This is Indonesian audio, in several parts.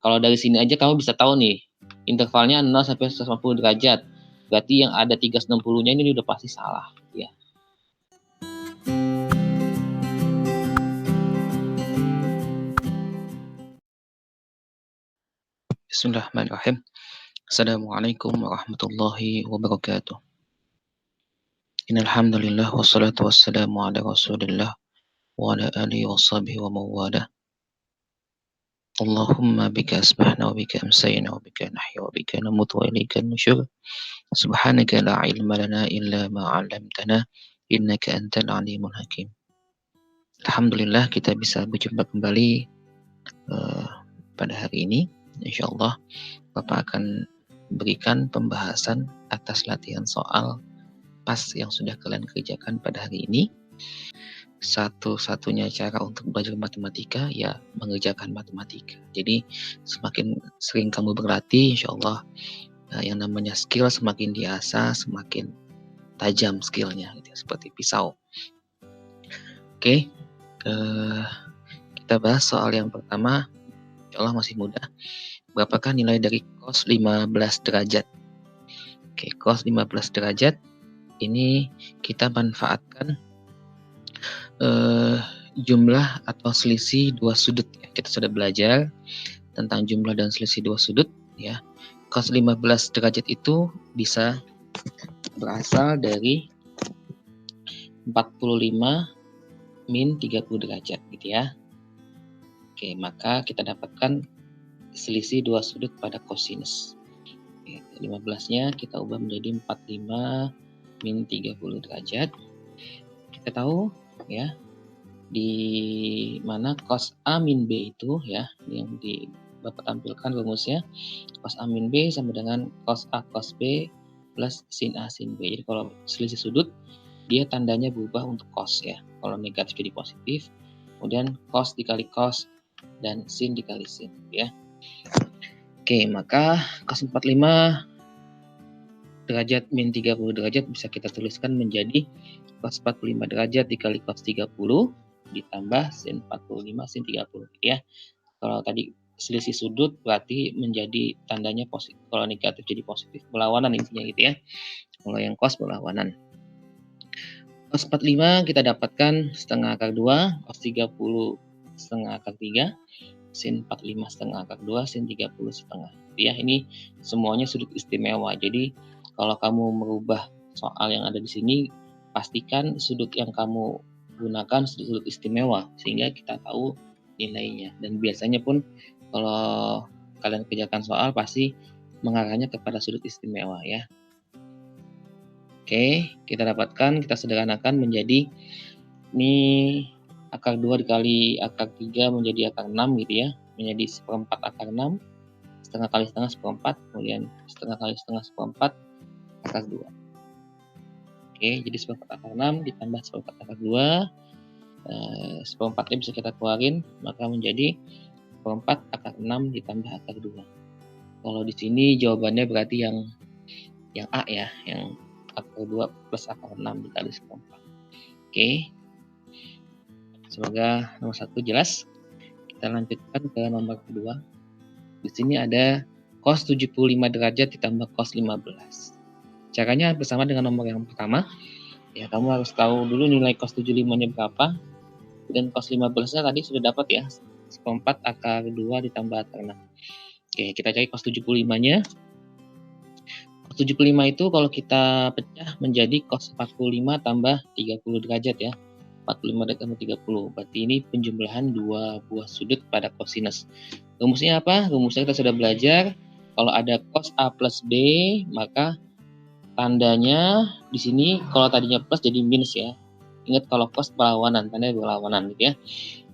Kalau dari sini aja kamu bisa tahu nih, intervalnya 0 sampai 180 derajat. Berarti yang ada 360-nya ini udah pasti salah, ya. Bismillahirrahmanirrahim. Assalamualaikum warahmatullahi wabarakatuh. Innal hamdalillah wassalatu wassalamu ala Rasulillah wa ala alihi washabihi wa mawala. Allahumma bika asbahna wa bika amsayna wa bika nahya wa bika namutu wa ilaika nusyur. Subhanaka la ilma lana illa ma 'allamtana innaka antal alimul hakim. Alhamdulillah kita bisa berjumpa kembali pada hari ini. Insyaallah Bapak akan berikan pembahasan atas latihan soal pas yang sudah kalian kerjakan pada hari ini. Satu-satunya cara untuk belajar matematika ya mengerjakan matematika. Jadi semakin sering kamu berlatih, insyaallah yang namanya skill semakin diasah, semakin tajam skillnya, gitu, seperti pisau. Oke, kita bahas soal yang pertama. Insyaallah masih mudah. Berapakah nilai dari cos 15 derajat? Oke, cos 15 derajat ini kita manfaatkan jumlah atau selisih dua sudut ya. Kita sudah belajar tentang jumlah dan selisih dua sudut ya. Cos 15 derajat itu bisa berasal dari 45 min 30 derajat gitu ya. Oke, maka kita dapatkan selisih dua sudut pada kosinus. 15-nya kita ubah menjadi 45 min 30 derajat. Kita tahu ya di mana cos A min B itu ya yang di Bapak tampilkan rumusnya. Cos A min B sama dengan cos A cos B plus sin A sin B. Jadi kalau selisih sudut dia tandanya berubah untuk cos ya. Kalau negatif jadi positif, kemudian cos dikali cos dan sin dikali sin ya. Oke, maka cos 45 derajat min 30 derajat bisa kita tuliskan menjadi cos 45 derajat dikali cos 30 ditambah sin 45 sin 30 gitu ya. Kalau tadi selisih sudut berarti menjadi tandanya positif. Kalau negatif jadi positif, berlawanan intinya gitu ya. Kalau yang cos berlawanan. Cos 45 kita dapatkan setengah akar 2, cos 30 setengah akar 3, sin 45 setengah akar 2, sin 30 setengah. Ya, ini semuanya sudut istimewa. Jadi kalau kamu merubah soal yang ada di sini, pastikan sudut yang kamu gunakan sudut istimewa sehingga kita tahu nilainya. Dan biasanya pun kalau kalian kerjakan soal pasti mengarahnya kepada sudut istimewa ya. Oke, kita dapatkan, kita sederhanakan menjadi ini akar 2 dikali akar 3 menjadi akar 6 gitu ya. Menjadi seperempat akar 6, setengah kali setengah seperempat, kemudian setengah kali setengah seperempat akar 2. Oke, jadi seperempat akar 6 ditambah seperempat akar 2, seperempatnya bisa kita keluarin, maka menjadi seperempat akar 6 ditambah akar 2. Kalau di sini jawabannya berarti yang A ya, yang akar 2 plus akar 6 dikali seperempat. Oke, semoga nomor 1 jelas. Kita lanjutkan ke nomor kedua. Di sini ada cos 75 derajat ditambah cos 15. Caranya bersama dengan nomor yang pertama. Ya, kamu harus tahu dulu nilai cos 75-nya berapa. Dan cos 15-nya tadi sudah dapat ya. Seperempat akar 2 ditambah akar 6. Oke, kita cari cos 75-nya. Cos 75 itu kalau kita pecah menjadi cos 45 tambah 30 derajat ya. 45 derajat tambah 30. Berarti ini penjumlahan dua buah sudut pada kosinus. Rumusnya apa? Rumusnya kita sudah belajar. Kalau ada cos A plus B, maka tandanya di sini kalau tadinya plus jadi minus ya. Ingat kalau cos berlawanan, tandanya berlawanan gitu ya.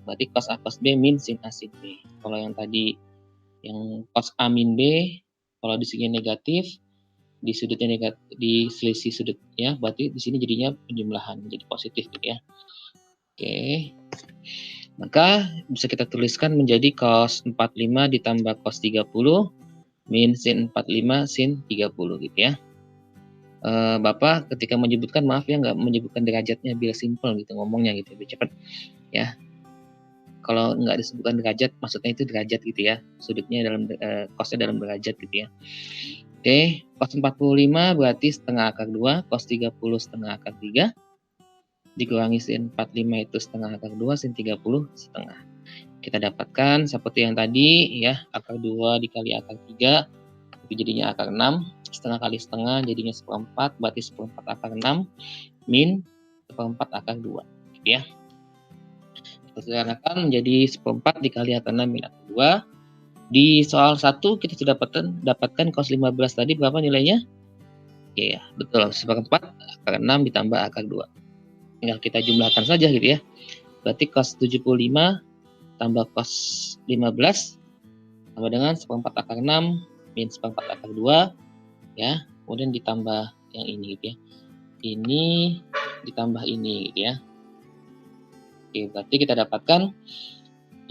Berarti cos A plus B min sin A sin B. Kalau yang tadi yang cos A min B, kalau di sini negatif, di sudutnya negatif, di selisih sudutnya, berarti di sini jadinya penjumlahan menjadi positif gitu ya. Oke. Maka bisa kita tuliskan menjadi cos 45 ditambah cos 30 min sin 45 sin 30 gitu ya. Bapak ketika menyebutkan, maaf ya nggak menyebutkan derajatnya biar simpel gitu ngomongnya gitu, biar cepat ya. Kalau nggak disebutkan derajat, maksudnya itu derajat gitu ya. Sudutnya dalam cosnya dalam derajat gitu ya. Oke, cos 45 berarti setengah akar 2, cos 30 setengah akar 3, dikurangi sin 45 itu setengah akar 2, sin 30 setengah. Kita dapatkan seperti yang tadi ya, akar 2 dikali akar 3, itu jadinya akar 6, setengah kali setengah jadinya seperempat, berarti seperempat akar 6, min seperempat akar 2, gitu ya. Kita sederhanakan menjadi seperempat dikali akar 6 min akar 2. Di soal 1 kita sudah dapatkan cos 15 tadi berapa nilainya? Oke ya, betul, seperempat akar 6 ditambah akar 2. Tinggal kita jumlahkan saja gitu ya. Berarti cos 75 tambah cos 15 sama dengan seperempat akar 6 min seperempat akar 2 ya. Kemudian ditambah yang ini gitu ya. Ini ditambah ini gitu ya. Oke, berarti kita dapatkan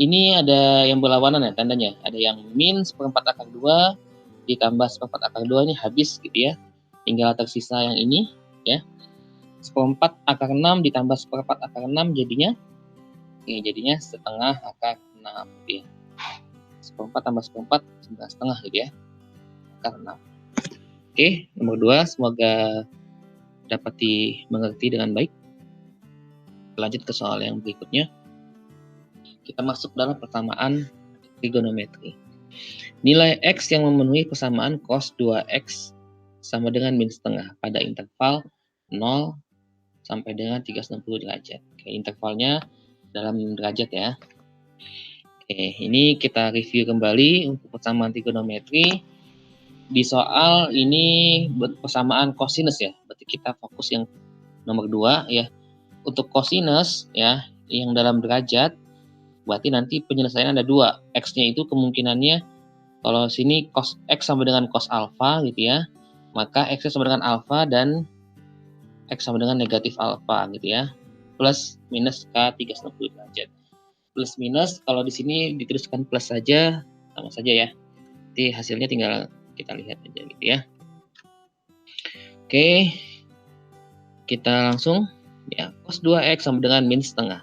ini ada yang berlawanan ya tandanya. Ada yang min seperempat akar 2 ditambah seperempat akar 2 ini habis gitu ya. Tinggal tersisa yang ini ya. Seperempat akar 6 ditambah seperempat akar 6 jadinya jadinya setengah akar 6 gitu ya. Seperempat tambah seperempat setengah gitu ya. Akar 6. Oke, nomor 2 semoga dapat dimengerti dengan baik. Lanjut ke soal yang berikutnya. Kita masuk dalam persamaan trigonometri. Nilai X yang memenuhi persamaan cos 2X sama dengan min setengah pada interval 0 sampai dengan 360 derajat. Oke, intervalnya dalam derajat ya. Oke, ini kita review kembali untuk persamaan trigonometri. Di soal ini persamaan cosinus ya. Berarti kita fokus yang nomor 2 ya. Untuk cosinus ya, yang dalam derajat, berarti nanti penyelesaian ada 2. X-nya itu kemungkinannya kalau sini cos X sama dengan cos alfa gitu ya. Maka X sama dengan alfa dan X sama dengan negatif alfa gitu ya. Plus minus K 360 derajat. Plus minus kalau di sini dituliskan plus saja sama saja ya. Jadi hasilnya tinggal kita lihat aja gitu ya. Oke. Kita langsung ya, cos 2X sama dengan min setengah.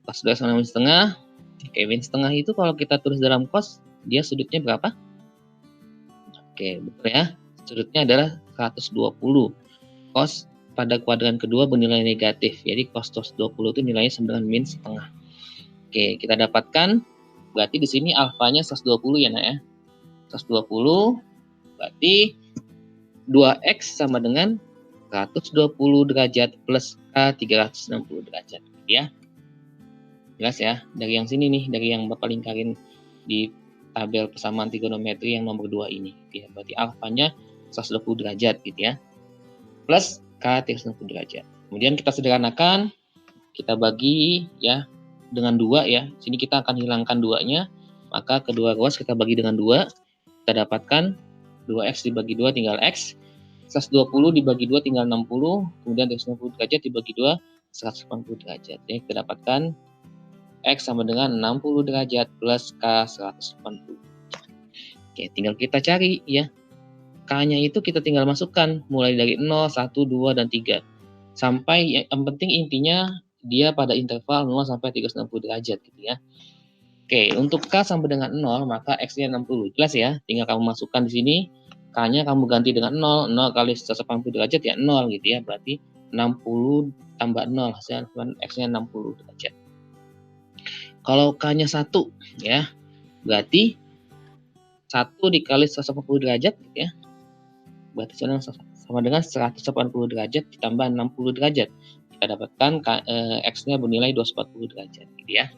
Cos 2X sama min setengah. Oke, min setengah itu kalau kita tulis dalam cos, dia sudutnya berapa? Oke, betul ya. Sudutnya adalah 120. Cos pada kuadran kedua bernilai negatif. Jadi cos 20 itu nilainya sama dengan min setengah. Oke, kita dapatkan berarti di sini alfanya 120 ya, Nak ya. 120 berarti 2X sama dengan 120 derajat plus K 360 derajat ya. Jelas ya, dari yang sini nih, dari yang Bapak lingkarin di tabel persamaan trigonometri yang nomor 2 ini ya. Berarti alfanya 120 derajat gitu ya. Plus K 360 derajat. Kemudian kita sederhanakan, kita bagi ya dengan 2 ya. Sini kita akan hilangkan 2-nya, maka kedua ruas kita bagi dengan 2. Kita dapatkan 2X dibagi 2 tinggal X. 120 dibagi 2 tinggal 60, kemudian 360 derajat dibagi 2, 180 derajat. Jadi kita dapatkan X sama dengan 60 derajat plus K 180. Oke, tinggal kita cari ya. K-nya itu kita tinggal masukkan mulai dari 0, 1, 2, dan 3. Sampai yang penting intinya dia pada interval 0 sampai 360 derajat gitu ya. Oke, untuk K sama dengan 0, maka X-nya 60. Jelas ya, tinggal kamu masukkan di sini. K-nya kamu ganti dengan 0, 0 kali 180 derajat ya 0 gitu ya, berarti 60 tambah 0, hasilnya X-nya 60 derajat. Kalau K-nya 1 ya, berarti 1 dikali 180 derajat gitu ya, berarti sama dengan 180 derajat ditambah 60 derajat. Kita dapatkan X-nya bernilai 240 derajat gitu ya.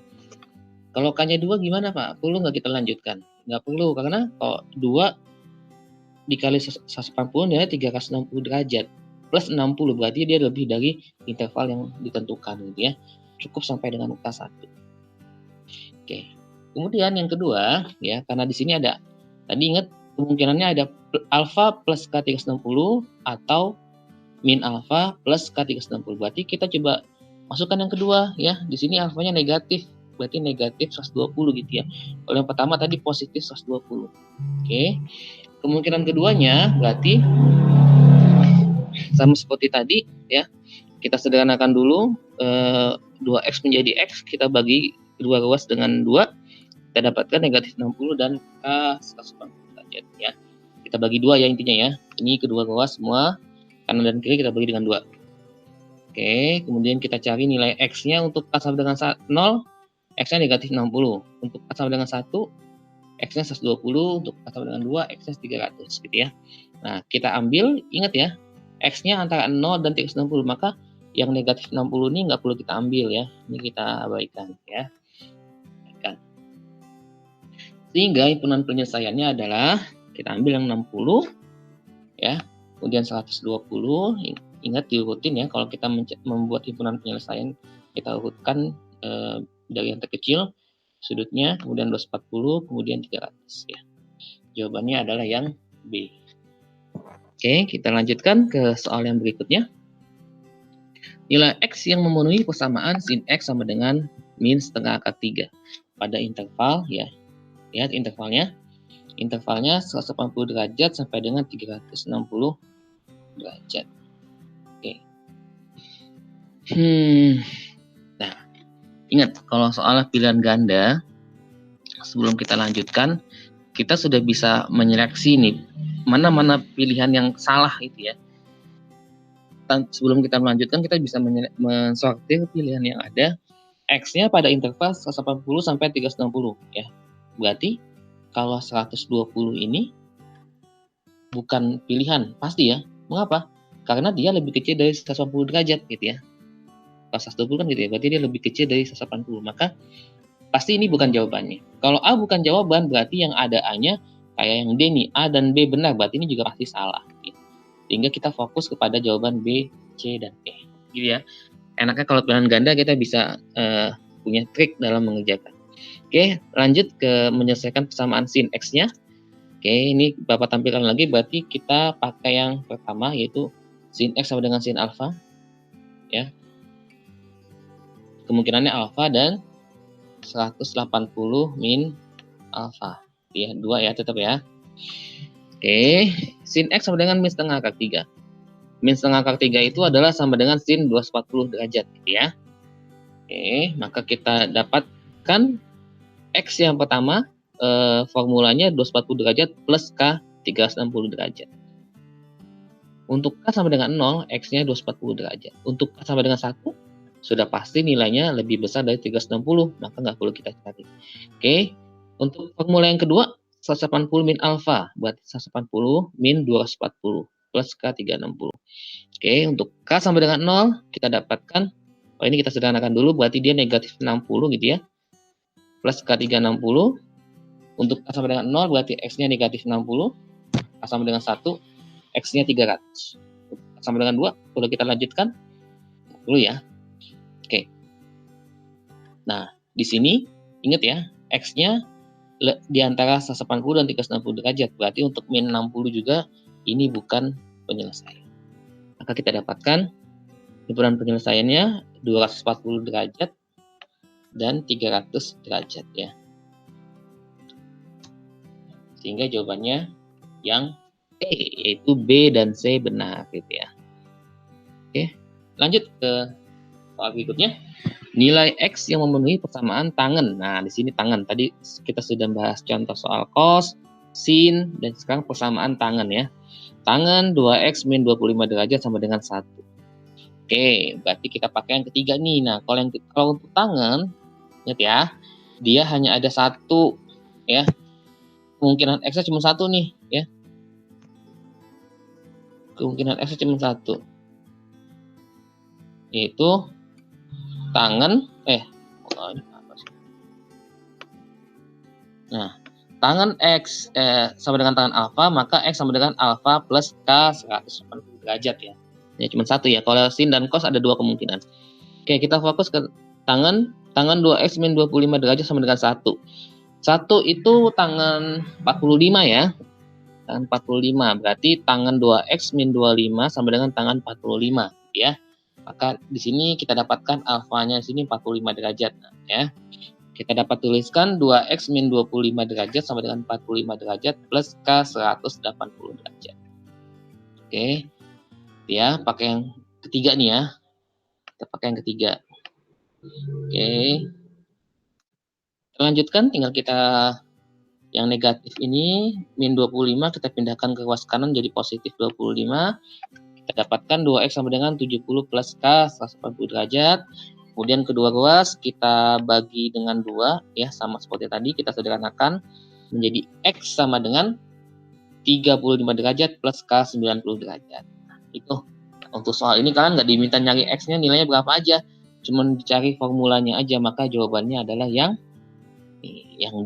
Kalau K-nya 2 gimana Pak? Perlu nggak kita lanjutkan? Nggak perlu, karena kalau 2 dikali 180 ya 360 derajat plus 60 berarti dia lebih dari interval yang ditentukan gitu ya. Cukup sampai dengan K1. Oke. Kemudian yang kedua ya, karena di sini ada tadi ingat kemungkinannya ada alfa plus K360 atau min alfa plus K360. Berarti kita coba masukkan yang kedua ya. Di sini alfanya negatif, berarti negatif 120 gitu ya. Kalau yang pertama tadi positif 120. Oke. Kemungkinan keduanya berarti sama seperti tadi ya. Kita sederhanakan dulu 2X menjadi X, kita bagi kedua ruas dengan 2, kita dapatkan negatif 60 dan K 180 derajat ya. Kita bagi 2 ya intinya ya. Ini kedua ruas semua, kanan dan kiri kita bagi dengan 2. Oke, kemudian kita cari nilai X-nya untuk K sama dengan 0, X-nya negatif 60. Untuk K sama dengan 1, X-nya 120. Untuk K sama dengan 2, X-nya 300 gitu ya. Nah, kita ambil, ingat ya, X-nya antara 0 dan 360, maka yang negatif 60 ini nggak perlu kita ambil ya. Ini kita abaikan ya. Sehingga himpunan penyelesaiannya adalah, kita ambil yang 60 ya, kemudian 120. Ingat diurutin ya, kalau kita membuat himpunan penyelesaian, kita urutkan dari yang terkecil sudutnya, kemudian 240, kemudian 300 ya. Jawabannya adalah yang B. Oke, kita lanjutkan ke soal yang berikutnya. Nilai X yang memenuhi persamaan sin X sama dengan min setengah akar 3 pada interval ya. Lihat intervalnya. Intervalnya 180 derajat sampai dengan 360 derajat. Oke. Nah, ingat kalau soal pilihan ganda, sebelum kita lanjutkan, kita sudah bisa menyeleksi nih mana-mana pilihan yang salah itu ya. Sebelum kita melanjutkan, kita bisa mensortir pilihan yang ada. X-nya pada interval 180 sampai 360 ya. Berarti kalau 120 ini bukan pilihan, pasti ya. Mengapa? Karena dia lebih kecil dari 180 derajat gitu ya. Kalau 120 kan gitu ya, berarti dia lebih kecil dari 180. Maka pasti ini bukan jawabannya. Kalau A bukan jawaban, berarti yang ada A-nya kayak yang D nih, A dan B benar, berarti ini juga pasti salah. Gitu. Sehingga kita fokus kepada jawaban B, C, dan E. Gitu ya. Enaknya kalau pilihan ganda kita bisa punya trik dalam mengerjakan. Oke, lanjut ke menyelesaikan persamaan sin X-nya. Oke, ini Bapak tampilkan lagi, berarti kita pakai yang pertama, yaitu sin X sama dengan sin alfa. Ya. Kemungkinannya alfa dan 180 min alfa. Ya, 2 ya tetap ya. Oke, sin X sama dengan min setengah akar 3. Min setengah akar 3 itu adalah sama dengan sin 240 derajat gitu ya. Oke, maka kita dapatkan X yang pertama, formulanya 240 derajat plus K 360 derajat. Untuk K sama dengan 0, X-nya 240 derajat. Untuk K sama dengan 1, sudah pasti nilainya lebih besar dari 360, maka nggak perlu kita cari. Oke, untuk formula yang kedua, 180 min alfa, berarti 180 min 240 plus K 360. Oke, untuk K sama dengan 0, kita dapatkan, ini kita sederhanakan dulu, berarti dia negatif 60 gitu ya, plus K 360. Untuk K sama dengan 0, berarti X-nya negatif 60, K sama dengan 1, X-nya 300. Untuk K sama dengan 2, perlu kita lanjutkan dulu ya. Oke. Nah, di sini ingat ya, X-nya di antara 180 dan 360 derajat. Berarti untuk min 60 juga ini bukan penyelesaian. Maka kita dapatkan himpunan penyelesaiannya 240 derajat dan 300 derajat ya. Sehingga jawabannya yang E, yaitu B dan C benar gitu ya. Oke, lanjut ke soal berikutnya. Nilai X yang memenuhi persamaan tangen. Nah, di sini tangen. Tadi kita sudah bahas contoh soal cos, sin, dan sekarang persamaan tangen ya. Tangen 2X min 25 derajat sama dengan 1. Oke, berarti kita pakai yang ketiga nih. Nah, kalau untuk tangen, ingat ya, dia hanya ada 1 ya. Kemungkinan X-nya cuma 1 nih ya. Kemungkinan X-nya cuma 1. Yaitu tangen Nah, tangen X sama dengan tangen alfa, maka X sama dengan alfa plus K 180 derajat ya. Ya cuma 1 ya. Kalau sin dan cos ada 2 kemungkinan. Oke, kita fokus ke tangen 2X min 25 derajat sama dengan 1. 1 itu tangen 45 ya. Tangen 45, berarti tangen 2X min 25 sama dengan tangen 45 ya. Maka di sini kita dapatkan alfanya di sini 45 derajat ya. Kita dapat tuliskan 2X min 25 derajat sama dengan 45 derajat plus K 180 derajat. Oke. Ya, pakai yang ketiga nih ya. Kita pakai yang ketiga. Oke. Kita lanjutkan, tinggal kita yang negatif ini, min 25, kita pindahkan ke ruas kanan jadi positif 25. Kita dapatkan 2X sama dengan 70 plus K 180 derajat. Kemudian kedua ruas kita bagi dengan 2, ya, sama seperti tadi, kita sederhanakan menjadi X sama dengan 35 derajat plus K 90 derajat. Nah, itu untuk soal ini kalian nggak diminta nyari X-nya nilainya berapa aja, cuman dicari formulanya aja, maka jawabannya adalah yang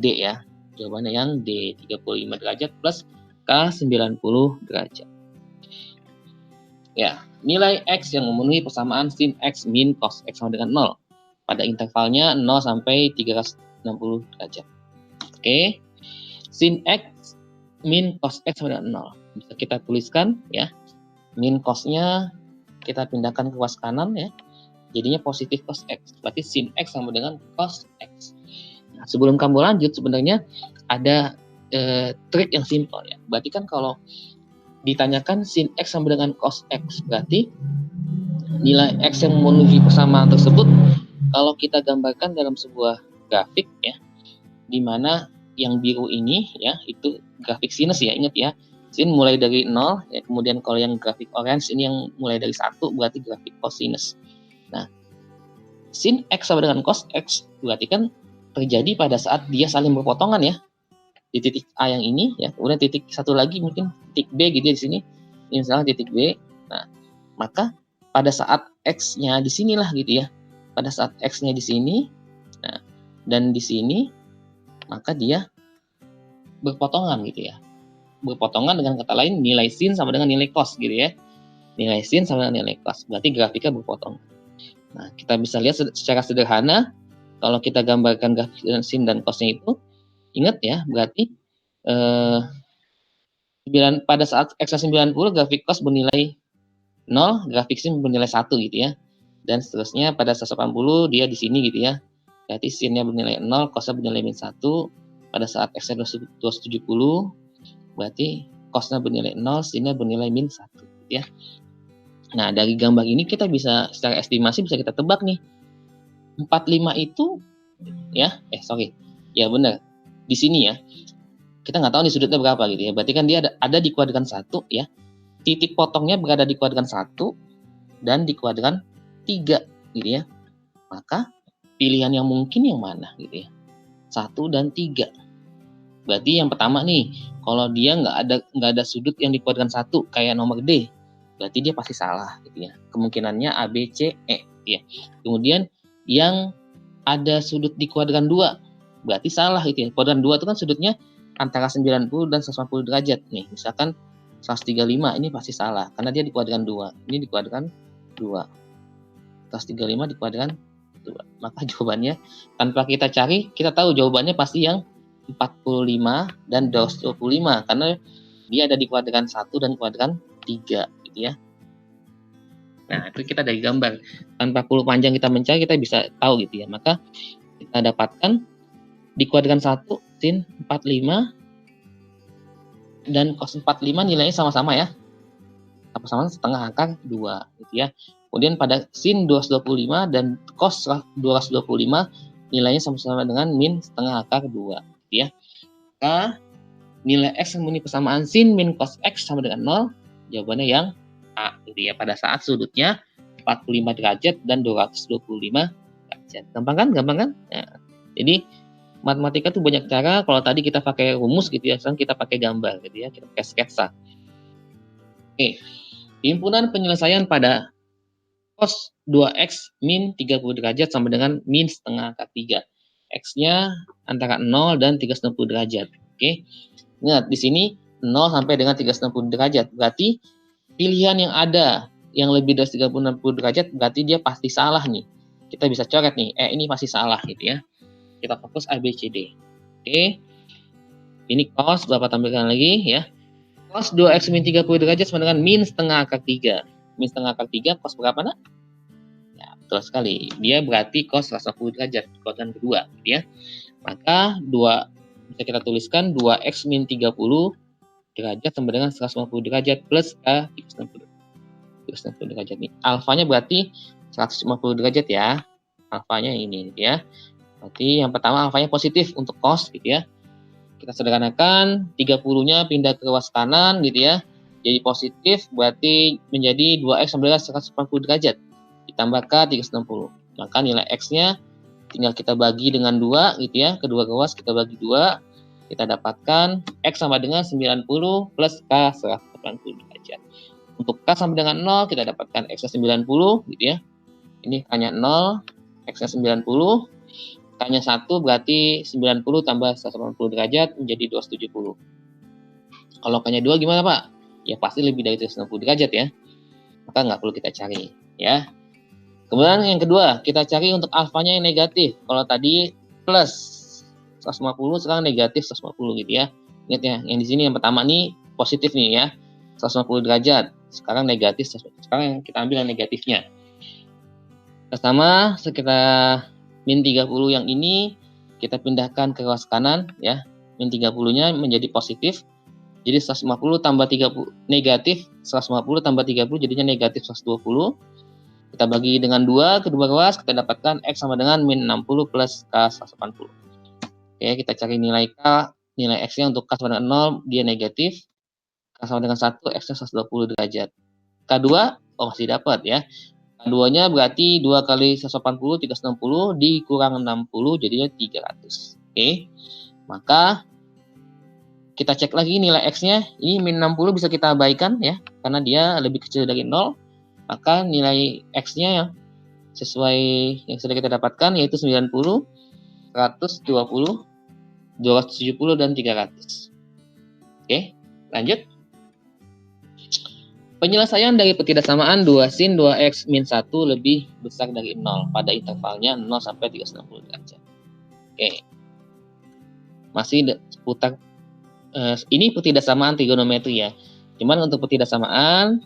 D ya. Jawabannya yang D, 35 derajat plus K 90 derajat. Ya, nilai X yang memenuhi persamaan sin X min cos X sama dengan 0 pada intervalnya 0 sampai 360 derajat. Oke. Sin X min cos X sama dengan 0. Bisa kita tuliskan ya. Min cos-nya kita pindahkan ke ruas kanan ya. Jadinya positif cos X. Berarti sin X sama dengan cos X. Nah, sebelum kamu lanjut sebenarnya ada trik yang simpel ya. Berarti kan kalau ditanyakan sin X sama dengan cos X, berarti nilai X yang memenuhi persamaan tersebut kalau kita gambarkan dalam sebuah grafik ya, di mana yang biru ini ya itu grafik sinus ya, ingat ya, sin mulai dari 0 ya, kemudian kalau yang grafik orange ini yang mulai dari 1 berarti grafik cosinus. Nah, sin X sama dengan cos X berarti kan terjadi pada saat dia saling berpotongan ya, di titik A yang ini ya, kemudian titik satu lagi mungkin titik B gitu ya di sini. Ini misalnya titik B. Nah, maka pada saat X-nya di sinilah gitu ya. Pada saat X-nya di sini, nah, dan di sini, maka dia berpotongan gitu ya. Berpotongan dengan kata lain nilai sin sama dengan nilai cos gitu ya. Nilai sin sama dengan nilai cos. Berarti grafiknya berpotongan. Nah, kita bisa lihat secara sederhana kalau kita gambarkan grafik sin dan cosnya itu, ingat ya, berarti pada saat X 90 grafik cos bernilai 0, grafik sin bernilai 1 gitu ya. Dan seterusnya pada 180 dia di sini gitu ya. Berarti sin-nya bernilai 0, cos-nya bernilai min 1. Pada saat X-nya 270 berarti cos-nya bernilai 0, sin-nya bernilai min 1 gitu ya. Nah, dari gambar ini kita bisa secara estimasi bisa kita tebak nih. 45 itu ya, ya benar. Di sini ya. Kita nggak tahu nih sudutnya berapa gitu ya. Berarti kan dia ada di kuadran 1 ya. Titik potongnya berada di kuadran 1 dan di kuadran 3 gitu ya. Maka pilihan yang mungkin yang mana gitu ya. 1 dan 3. Berarti yang pertama nih, kalau dia nggak ada sudut yang di kuadran 1 kayak nomor D, berarti dia pasti salah gitu ya. Kemungkinannya A, B, C, E gitu ya. Kemudian yang ada sudut di kuadran 2, berarti salah gitu ya. Kuadran 2 itu kan sudutnya antara 90 dan 180 derajat nih. Misalkan 135 ini pasti salah karena dia di kuadran 2. Ini di kuadran 2. 135 di kuadran 2. Maka jawabannya tanpa kita cari, kita tahu jawabannya pasti yang 45 dan 225 karena dia ada di kuadran 1 dan kuadran 3 gitu ya. Nah, itu kita dari gambar. Tanpa perlu panjang kita mencari, kita bisa tahu gitu ya. Maka kita dapatkan di kuadran 1 sin 45 dan cos 45 nilainya sama-sama ya. Sama-sama setengah akar 2 gitu ya. Kemudian pada sin 225 dan cos 225 nilainya sama-sama dengan min setengah akar 2 gitu ya. Maka nilai X yang memenuhi persamaan sin min cos X sama dengan 0, jawabannya yang A gitu ya. Pada saat sudutnya 45 derajat dan 225 derajat. Gampang kan? Gampang kan? Nah, jadi matematika tuh banyak cara. Kalau tadi kita pakai rumus gitu ya, sekarang kita pakai gambar gitu ya, kita pakai sketsa. Oke. Himpunan penyelesaian pada cos 2x min 30 derajat sama dengan min setengah akar 3. X-nya antara 0 dan 360 derajat. Oke. Ingat, di sini 0 sampai dengan 360 derajat. Berarti pilihan yang ada yang lebih dari 360 derajat berarti dia pasti salah nih. Kita bisa coret nih, ini pasti salah gitu ya. Kita fokus A, B, C, D. Oke. Ini cos, Bapak tampilkan lagi ya. Cos 2x min 30 derajat sama dengan min setengah akar 3. Min setengah akar 3 cos berapa nak? Ya, betul sekali. Dia berarti cos 180 derajat, kuadran kedua gitu ya. Maka bisa kita tuliskan 2x min 30 derajat sama dengan 150 derajat plus K 360 derajat nih. Alfanya berarti 150 derajat ya. Alfanya ini gitu ya. Berarti yang pertama alfanya positif untuk cos gitu ya. Kita sederhanakan 30-nya pindah ke ruas kanan gitu ya. Jadi positif berarti menjadi 2x sama dengan 180 derajat. Ditambah K 360. Maka nilai X-nya tinggal kita bagi dengan 2 gitu ya. Kedua ruas kita bagi 2. Kita dapatkan X sama dengan 90 plus K 180 derajat. Untuk K sama dengan 0 kita dapatkan X-nya 90 gitu ya. Ini K-nya 0, X-nya 90. K-nya 1 berarti 90 tambah 180 derajat menjadi 270. Kalau K-nya 2 gimana Pak? Ya pasti lebih dari 360 derajat ya. Maka nggak perlu kita cari ya. Kemudian yang kedua, kita cari untuk alfanya yang negatif. Kalau tadi plus 150, sekarang negatif 150 gitu ya. Ingat ya, yang di sini yang pertama nih positif nih ya. 150 derajat. Sekarang negatif, sekarang kita ambil yang negatifnya. Pertama, sekitar min 30 yang ini kita pindahkan ke ruas kanan ya. Min 30-nya menjadi positif. Jadi 150 tambah 30 negatif, 150 tambah 30 jadinya negatif 120. Kita bagi dengan 2 kedua ruas, kita dapatkan X sama dengan min 60 plus K 180. Oke, kita cari nilai K, nilai X-nya untuk K sama dengan 0, dia negatif. K sama dengan 1, X-nya 120 derajat. K2, masih dapat ya. K2-nya berarti 2 kali 180, 360, dikurang 60, jadinya 300. Oke, maka kita cek lagi nilai X-nya. Ini min 60 bisa kita abaikan ya, karena dia lebih kecil dari 0. Maka nilai X-nya yang sesuai yang sudah kita dapatkan yaitu 90, 120, 270, dan 300. Oke, lanjut. Penyelesaian dari ketidaksamaan 2 sin 2x min 1 lebih besar dari 0 pada intervalnya 0 sampai 360 derajat. Oke. Masih seputar ini ketidaksamaan trigonometri ya. Cuman untuk ketidaksamaan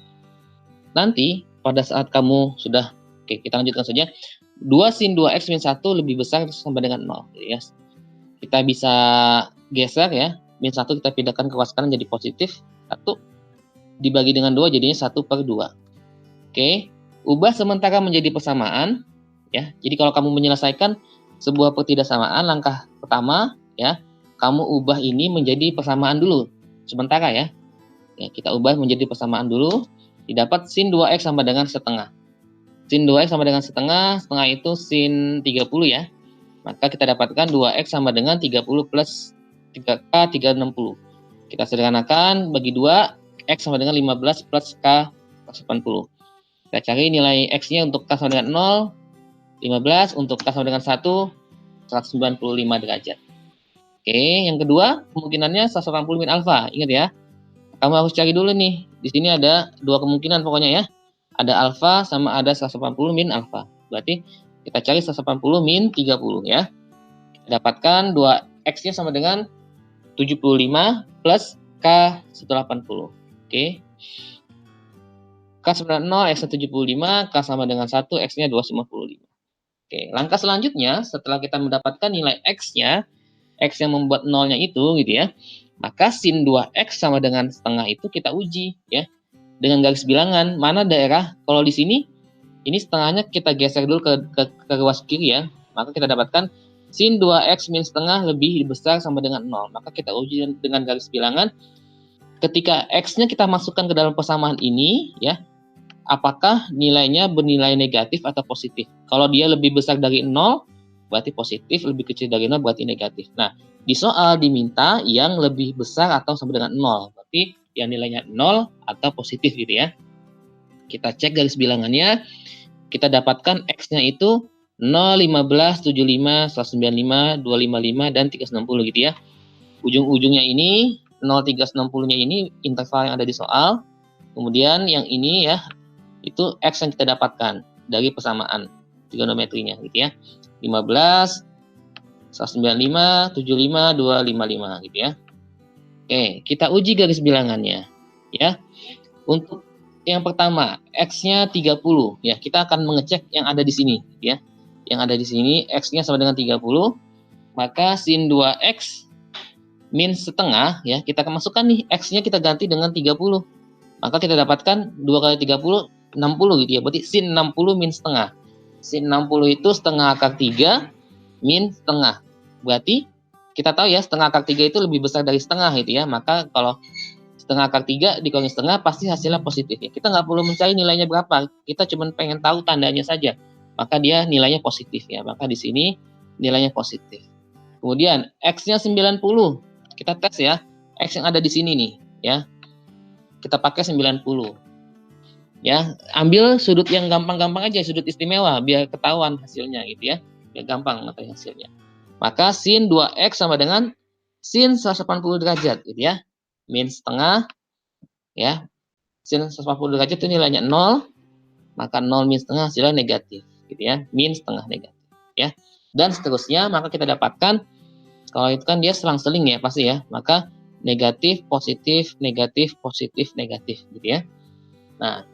nanti pada saat kamu sudah, oke kita lanjutkan saja. 2 sin 2x min 1 lebih besar sama dengan 0 gitu ya. Kita bisa geser ya. Min 1 kita pindahkan ke ruas kanan jadi positif. 1 dibagi dengan 2 jadinya 1/2. Oke, ubah sementara menjadi persamaan ya. Jadi kalau kamu menyelesaikan sebuah ketidaksamaan, langkah pertama ya, kamu ubah ini menjadi persamaan dulu sementara ya. Ya, kita ubah menjadi persamaan dulu. Didapat sin 2x sama dengan setengah. Sin 2x sama dengan setengah, setengah itu sin 30 ya. Maka kita dapatkan 2x sama dengan 30 plus 3k 360. Kita sederhanakan bagi 2, X sama dengan 15 plus K 180. Kita cari nilai X-nya untuk K sama dengan 0, 15, untuk K sama dengan 1, 195 derajat. Oke, yang kedua, kemungkinannya 180 min alfa. Ingat ya, kamu harus cari dulu nih. Di sini ada dua kemungkinan pokoknya ya. Ada alfa sama ada 180 min alfa. Berarti kita cari 180 min 30 ya. Kita dapatkan 2X-nya sama dengan 75 plus K 180. Oke. K sama dengan 0, X-nya 75, K sama dengan 1, X-nya 255. Oke, langkah selanjutnya setelah kita mendapatkan nilai X-nya, X yang membuat 0-nya itu gitu ya, maka sin 2X sama dengan setengah itu kita uji ya. Dengan garis bilangan, mana daerah, kalau di sini, ini setengahnya kita geser dulu ke ruas kiri ya, maka kita dapatkan sin 2X min setengah lebih besar sama dengan 0. Maka kita uji dengan garis bilangan. Ketika X-nya kita masukkan ke dalam persamaan ini, ya, apakah nilainya bernilai negatif atau positif? Kalau dia lebih besar dari 0, berarti positif, lebih kecil dari 0, berarti negatif. Nah, di soal diminta yang lebih besar atau sama dengan 0, berarti yang nilainya 0 atau positif gitu ya. Kita cek garis bilangannya, kita dapatkan X-nya itu 0, 15, 75, 195, 255, dan 360 gitu ya. Ujung-ujungnya ini 0, 360-nya ini interval yang ada di soal. Kemudian yang ini ya, itu X yang kita dapatkan dari persamaan trigonometrinya gitu ya. 15, 195, 75, 255 gitu ya. Oke, kita uji garis bilangannya ya. Untuk yang pertama, X-nya 30 ya. Kita akan mengecek yang ada di sini ya. Yang ada di sini X-nya sama dengan 30, maka sin 2X min setengah ya, kita akan masukkan nih X-nya kita ganti dengan 30. Maka kita dapatkan 2 kali 30 60 gitu ya. Berarti sin 60 min setengah. Sin 60 itu setengah akar 3 min setengah. Berarti kita tahu ya setengah akar 3 itu lebih besar dari setengah gitu ya. Maka kalau setengah akar 3 dikurangi setengah pasti hasilnya positif ya. Kita nggak perlu mencari nilainya berapa. Kita cuma pengen tahu tandanya saja. Maka dia nilainya positif ya. Maka di sini nilainya positif. Kemudian X-nya 90. Kita tes ya. X yang ada di sini nih ya. Kita pakai 90. Ya, ambil sudut yang gampang-gampang aja, sudut istimewa biar ketahuan hasilnya gitu ya. Biar gampang mengetahui hasilnya. Maka sin 2x sama dengan sin 180 derajat gitu ya. Min setengah ya. Sin 180 derajat itu nilainya 0, maka 0 min setengah hasilnya negatif gitu ya. Min setengah negatif ya. Dan seterusnya maka kita dapatkan kalau itu kan dia selang-seling ya pasti ya. Maka negatif, positif, negatif, positif, negatif gitu ya. Nah,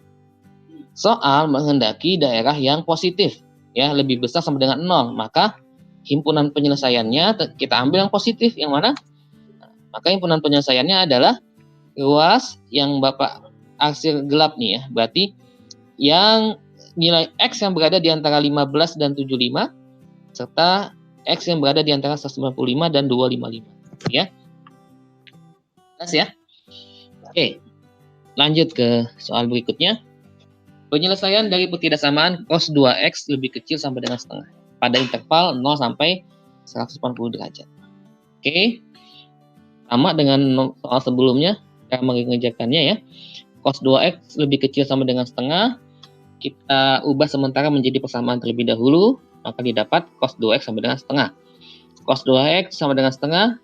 soal menghendaki daerah yang positif ya lebih besar sama dengan 0, maka himpunan penyelesaiannya kita ambil yang positif yang mana? Maka himpunan penyelesaiannya adalah ruas yang Bapak arsir gelap nih ya. Berarti yang nilai X yang berada di antara 15 dan 75 serta X yang berada di antara 195 dan 255 ya. Jelas ya? Oke. Lanjut ke soal berikutnya. Penyelesaian dari ketidaksamaan cos 2x lebih kecil sama dengan setengah pada interval 0 sampai 180 derajat. Oke. Sama dengan soal sebelumnya, cara mengerjakannya ya. Cos 2x lebih kecil sama dengan setengah. Kita ubah sementara menjadi persamaan terlebih dahulu, maka didapat cos 2x sama dengan setengah. Cos 2x sama dengan setengah.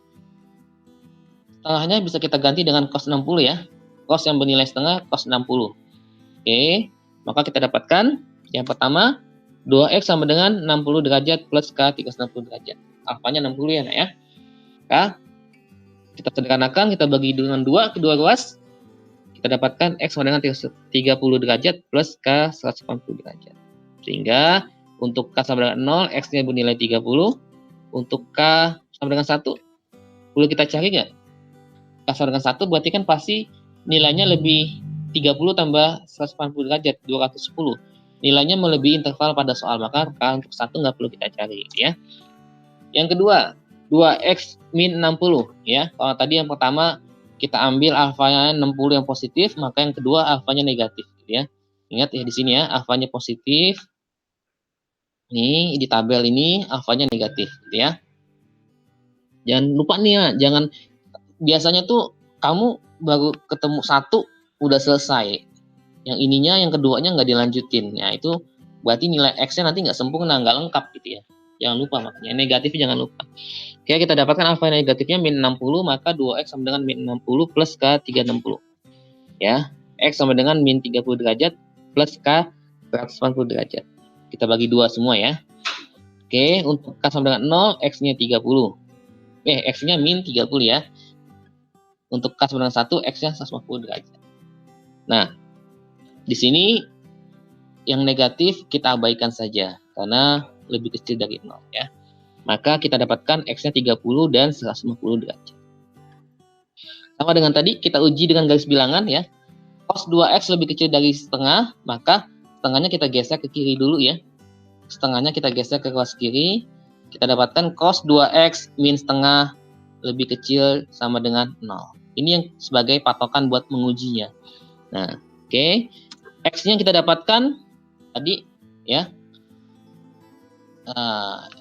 Setengahnya bisa kita ganti dengan cos 60 ya. Cos yang bernilai setengah, cos 60. Oke. Maka kita dapatkan yang pertama 2x sama dengan 60 derajat plus K 360 derajat. Alfanya 60 ya nak ya. K. Kita sederhanakan, kita bagi dengan 2 kedua ruas. Kita dapatkan X sama dengan 30 derajat plus K 180 derajat. Sehingga untuk K sama dengan 0, X-nya bernilai 30. Untuk K sama dengan 1. Perlu kita cari nggak? K sama dengan 1 berarti kan pasti nilainya lebih 30 tambah 180 derajat, 210. Nilainya melebihi interval pada soal, maka untuk 1 nggak perlu kita cari ya. Yang kedua, 2x min 60 ya. Kalau tadi yang pertama kita ambil alfanya 60 yang positif, maka yang kedua alfanya negatif gitu ya. Ingat ya di sini ya, alfanya positif. Nih di tabel ini alfanya negatif gitu ya. Jangan lupa nih ya, jangan biasanya tuh kamu baru ketemu satu udah selesai. Yang ininya, yang keduanya nggak dilanjutin. Ya itu berarti nilai X-nya nanti nggak sempurna, nggak lengkap gitu ya. Jangan lupa makanya. Negatifnya jangan lupa. Oke, kita dapatkan alfa negatifnya min 60, maka 2X sama dengan min 60 plus K 360. Ya, X sama dengan min 30 derajat plus K 180 derajat. Kita bagi 2 semua ya. Oke, untuk K sama dengan 0, X-nya 30. X-nya min 30 ya. Untuk K sama dengan 1, X-nya 150 derajat. Nah, di sini yang negatif kita abaikan saja karena lebih kecil dari 0 ya. Maka kita dapatkan X-nya 30 dan 150 derajat. Sama dengan tadi kita uji dengan garis bilangan ya. Cos 2X lebih kecil dari setengah, maka setengahnya kita geser ke kiri dulu ya. Setengahnya kita geser ke ruas kiri. Kita dapatkan cos 2X min setengah lebih kecil sama dengan 0. Ini yang sebagai patokan buat mengujinya. Nah, oke. X-nya kita dapatkan tadi ya.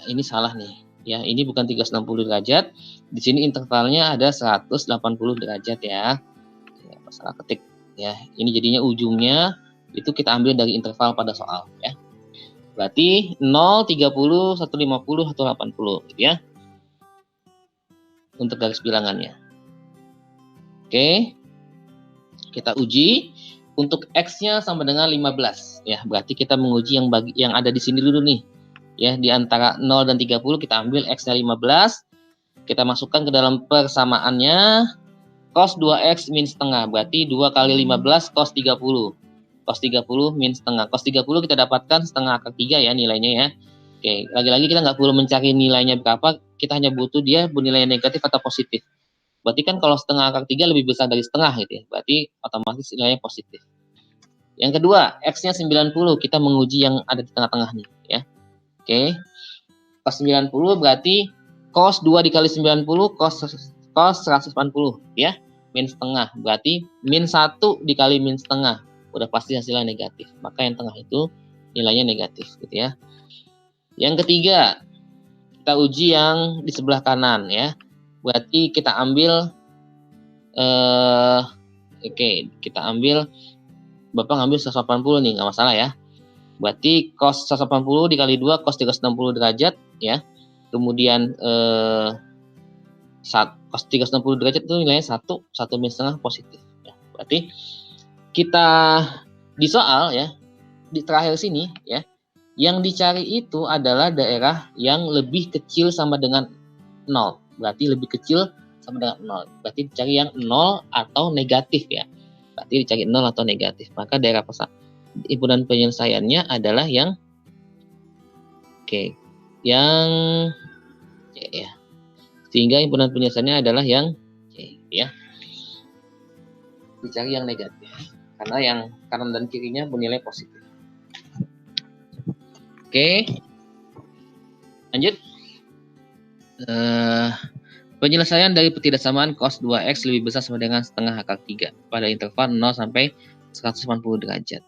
Ini salah nih. Ya, ini bukan 360 derajat. Di sini intervalnya ada 180 derajat ya. Salah ketik ya. Ini jadinya ujungnya itu kita ambil dari interval pada soal ya. Berarti 0, 30, 150, 180 gitu ya. Untuk garis bilangannya. Oke. Kita uji. Untuk X-nya sama dengan 15 ya. Berarti kita menguji yang ada di sini dulu nih. Ya, di antara 0 dan 30 kita ambil X-nya 15. Kita masukkan ke dalam persamaannya cos 2X min setengah. Berarti 2 kali 15 cos 30. Cos 30 min setengah. Cos 30 kita dapatkan setengah akar 3 ya nilainya ya. Oke, lagi-lagi kita nggak perlu mencari nilainya berapa. Kita hanya butuh dia bernilai negatif atau positif. Berarti kan kalau setengah akar 3 lebih besar dari setengah gitu ya. Berarti otomatis nilainya positif. Yang kedua, X-nya 90. Kita menguji yang ada di tengah-tengah nih ya. Oke. Cos 90 berarti cos 2 dikali 90 cos 180 ya. Min setengah berarti min 1 dikali min setengah. Udah pasti hasilnya negatif. Maka yang tengah itu nilainya negatif gitu ya. Yang ketiga, kita uji yang di sebelah kanan ya. Berarti kita ambil kita ambil Bapak ngambil 180 nih, nggak masalah ya. Berarti cos 180 dikali 2 cos 360 derajat ya. Kemudian cos 360 derajat itu nilainya 1 min setengah positif ya. Berarti kita di soal ya, di terakhir sini ya, yang dicari itu adalah daerah yang lebih kecil sama dengan 0. Berarti lebih kecil sama dengan 0. Berarti dicari yang 0 atau negatif ya. Berarti dicari 0 atau negatif. Maka daerah himpunan penyelesaiannya adalah yang yang C ya. Sehingga himpunan penyelesaiannya adalah yang C ya. Dicari yang negatif. Karena yang kanan dan kirinya bernilai positif. Lanjut. Penyelesaian dari ketidaksamaan cos 2x lebih besar sama dengan setengah akar 3 pada interval 0 sampai 180 derajat.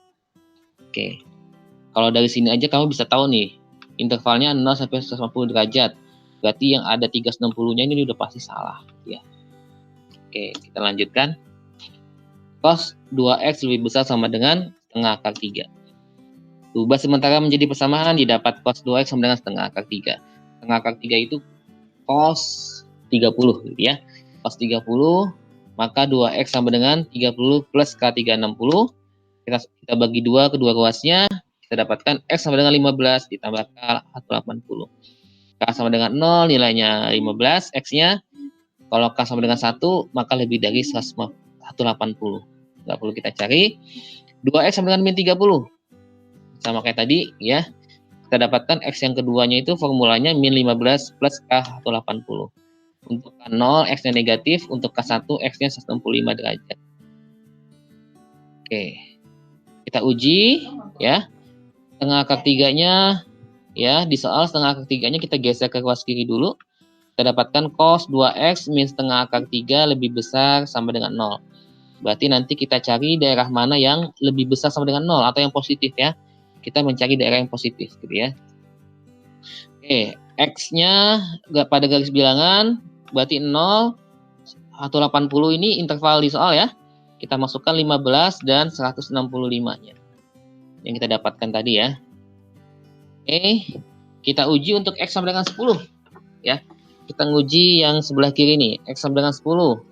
Kalau dari sini aja kamu bisa tahu nih, intervalnya 0 sampai 180 derajat. Berarti yang ada 360-nya ini udah pasti salah ya. Kita lanjutkan. Cos 2x lebih besar sama dengan setengah akar 3. Ubah sementara menjadi persamaan, didapat cos 2x sama dengan setengah akar 3. Setengah akar 3 itu cos 30 gitu ya. Cos 30 maka 2x sama dengan 30 plus K360. Kita bagi 2 kedua ruasnya, kita dapatkan x sama dengan 15 ditambah K180. K sama dengan 0 nilainya 15 x-nya. Kalau K sama dengan 1 maka lebih dari 180. Nggak perlu kita cari. 2x sama dengan min 30. Sama kayak tadi ya. Kita dapatkan x yang keduanya itu formulanya min 15 plus K180. Untuk K0 x-nya negatif, untuk K1 x-nya 165 derajat. Kita uji ya. Setengah akar 3-nya ya, di soal setengah akar 3-nya kita geser ke ruas kiri dulu. Kita dapatkan cos 2x min setengah akar 3 lebih besar sama dengan 0. Berarti nanti kita cari daerah mana yang lebih besar sama dengan 0 atau yang positif ya. Kita mencari daerah yang positif gitu ya. X-nya pada garis bilangan berarti 0, 180 ini interval di soal ya. Kita masukkan 15 dan 165-nya. Yang kita dapatkan tadi ya. Kita uji untuk X sama dengan 10 ya. Kita nguji yang sebelah kiri nih, X sama dengan 10.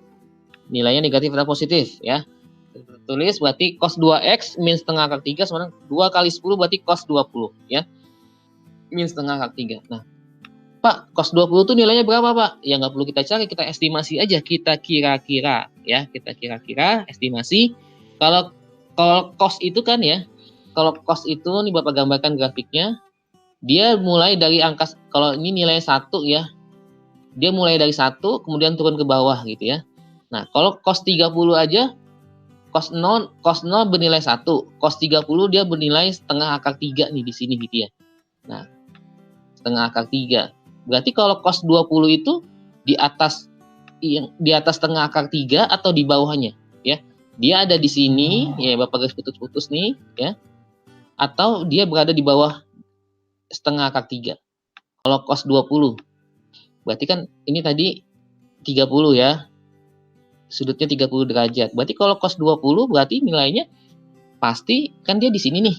Nilainya negatif atau positif ya. Kita tulis berarti cos 2x min setengah akar 3 sama dengan 2 kali 10 berarti cos 20 ya. Min setengah akar 3. Nah, Pak, cos 20 itu nilainya berapa, Pak? Ya nggak perlu kita cari, kita estimasi aja, kita kira-kira ya, kita kira-kira estimasi. Kalau cos itu kan ya, kalau cos itu nih Bapak gambarkan grafiknya, dia mulai dari angka, kalau ini nilainya 1 ya, dia mulai dari 1 kemudian turun ke bawah gitu ya. Nah, kalau cos 30 aja, cos 0 bernilai 1, cos 30 dia bernilai setengah akar 3 nih di sini gitu ya. Nah, setengah akar 3. Berarti kalau cos 20 itu di atas setengah akar 3 atau di bawahnya ya. Dia ada di sini ya, Bapak garis putus-putus nih ya. Atau dia berada di bawah setengah akar 3. Kalau cos 20 berarti kan ini tadi 30 ya. Sudutnya 30 derajat. Berarti kalau cos 20 berarti nilainya pasti kan dia di sini nih.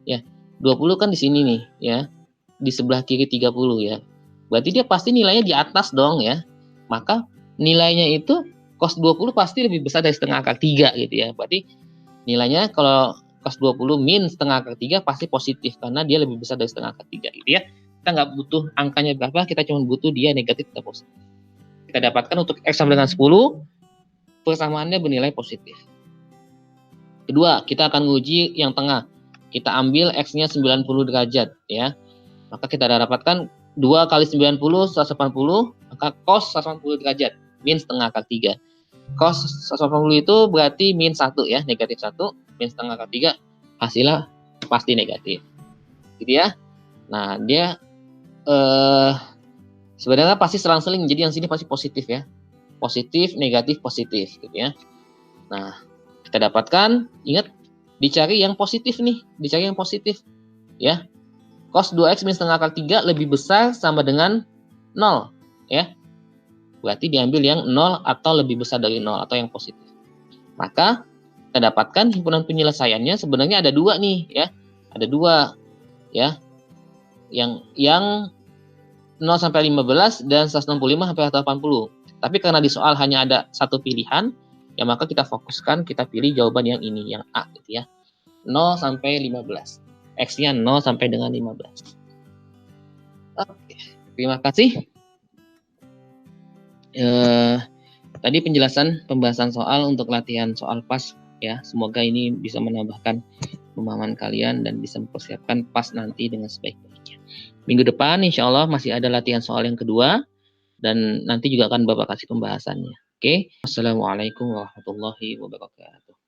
Ya. 20 kan di sini nih ya. Di sebelah kiri 30 ya. Berarti dia pasti nilainya di atas dong ya. Maka nilainya itu cos 20 pasti lebih besar dari setengah akar 3 gitu ya. Berarti nilainya kalau cos 20 min setengah akar 3 pasti positif karena dia lebih besar dari setengah akar 3 gitu ya. Kita nggak butuh angkanya berapa, kita cuma butuh dia negatif atau positif. Kita dapatkan untuk X sama dengan 10, persamaannya bernilai positif. Kedua, kita akan uji yang tengah. Kita ambil X-nya 90 derajat ya. Maka kita dapatkan 2 kali 90, 180, maka cos 180 derajat, min setengah akar 3. Cos 180 itu berarti min 1 ya, negatif 1, min setengah akar 3, hasilnya pasti negatif. Gitu ya. Nah, dia sebenarnya pasti selang-seling, jadi yang sini pasti positif ya. Positif, negatif, positif gitu ya. Nah, kita dapatkan, ingat dicari yang positif nih, dicari yang positif ya. Cos 2x min setengah akar 3 lebih besar sama dengan 0 ya. Berarti diambil yang 0 atau lebih besar dari 0 atau yang positif. Maka kita dapatkan himpunan penyelesaiannya sebenarnya ada dua nih ya. Ada dua ya. Yang 0 sampai 15 dan 165 sampai 180. Tapi karena di soal hanya ada satu pilihan, ya maka kita fokuskan, kita pilih jawaban yang ini, yang A gitu ya. 0 sampai 15. X-nya 0 sampai dengan 15. Oke, terima kasih. Tadi penjelasan pembahasan soal untuk latihan soal PAS ya. Semoga ini bisa menambahkan pemahaman kalian dan bisa mempersiapkan PAS nanti dengan sebaik-baiknya. Minggu depan insya Allah masih ada latihan soal yang kedua dan nanti juga akan Bapak kasih pembahasannya. Oke. Assalamualaikum warahmatullahi wabarakatuh.